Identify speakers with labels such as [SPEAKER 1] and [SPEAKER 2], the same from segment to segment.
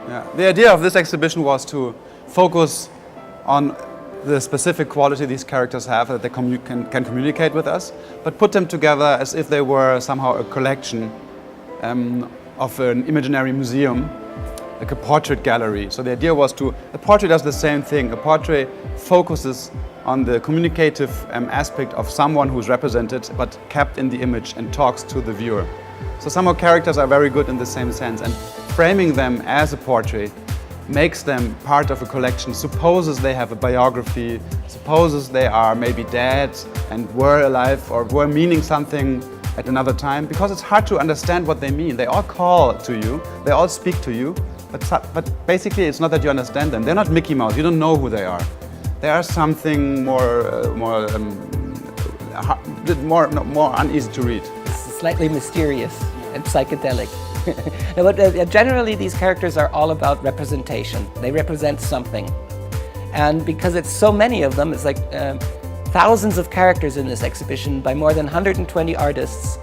[SPEAKER 1] Yeah. The idea of this exhibition was to focus on the specific quality these characters have, that they can communicate with us, but put them together as if they were somehow a collection of an imaginary museum, like a portrait gallery. So the idea was a portrait does the same thing. A portrait focuses on the communicative aspect of someone who's represented but kept in the image and talks to the viewer. So somehow characters are very good in the same sense, and framing them as a portrait makes them part of a collection, supposes they have a biography, supposes they are maybe dead and were alive or were meaning something at another time, because it's hard to understand what they mean. They all call to you, they all speak to you, but basically it's not that you understand them. They're not Mickey Mouse, you don't know who they are. They are something more uneasy to read.
[SPEAKER 2] It's slightly mysterious and psychedelic. No, but generally these characters are all about representation. They represent something. And because it's so many of them, it's like thousands of characters in this exhibition by more than 120 artists.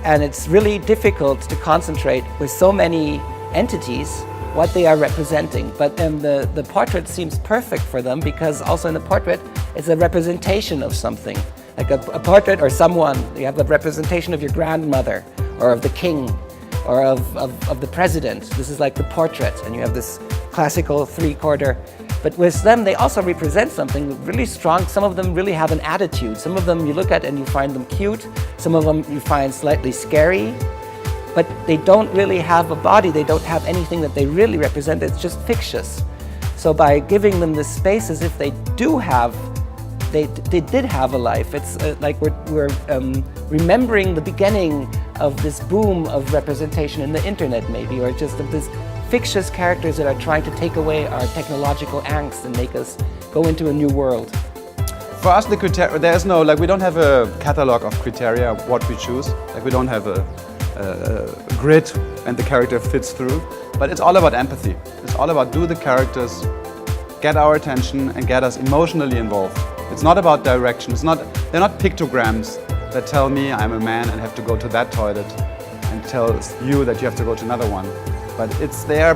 [SPEAKER 2] And it's really difficult to concentrate with so many entities what they are representing. But the portrait seems perfect for them, because also in the portrait it's a representation of something. Like a portrait or someone, you have a representation of your grandmother or of the king or of the president. This is like the portrait, and you have this classical three-quarter. But with them, they also represent something really strong. Some of them really have an attitude. Some of them you look at and you find them cute. Some of them you find slightly scary. But they don't really have a body. They don't have anything that they really represent. It's just fictitious. So by giving them this space as if they do have, they did have a life. It's like we're remembering the beginning of this boom of representation in the internet, maybe, or just of these fictitious characters that are trying to take away our technological angst and make us go into a new world.
[SPEAKER 1] For us, the criteria, there's no, like, we don't have a catalog of criteria of what we choose. Like, we don't have a grid and the character fits through, but it's all about empathy. It's all about, do the characters get our attention and get us emotionally involved. It's not about direction. They're not pictograms that tell me I'm a man and have to go to that toilet and tell you that you have to go to another one. But they are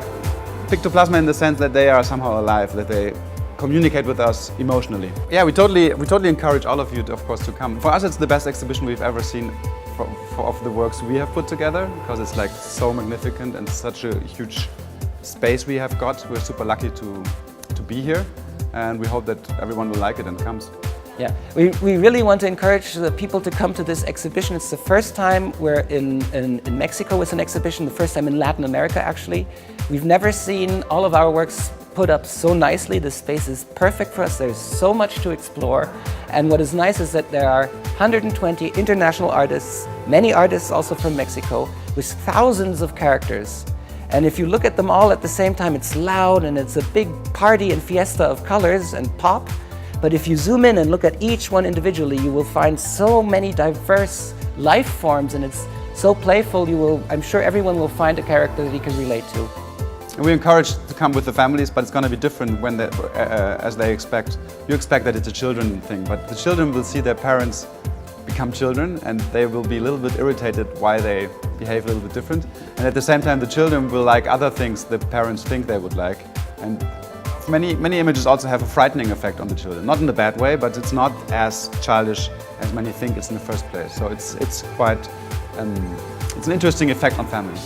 [SPEAKER 1] Pictoplasma in the sense that they are somehow alive, that they communicate with us emotionally. Yeah, we totally encourage all of you, of course, to come. For us, it's the best exhibition we've ever seen of the works we have put together, because it's like so magnificent and such a huge space we have got. We're super lucky to be here, and we hope that everyone will like it and comes.
[SPEAKER 2] Yeah, we really want to encourage the people to come to this exhibition. It's the first time we're in Mexico with an exhibition, the first time in Latin America, actually. We've never seen all of our works put up so nicely. The space is perfect for us. There's so much to explore. And what is nice is that there are 120 international artists, many artists also from Mexico, with thousands of characters. And if you look at them all at the same time, it's loud and it's a big party and fiesta of colors and pop. But if you zoom in and look at each one individually, you will find so many diverse life forms, and it's so playful. I'm sure everyone will find a character that he can relate to.
[SPEAKER 1] And we encourage to come with the families, but it's going to be different when as they expect. You expect that it's a children thing, but the children will see their parents become children, and they will be a little bit irritated why they behave a little bit different. And at the same time, the children will like other things the parents think they would like. And many images also have a frightening effect on the children. Not in a bad way, but it's not as childish as many think it's in the first place. So it's quite, it's an interesting effect on families.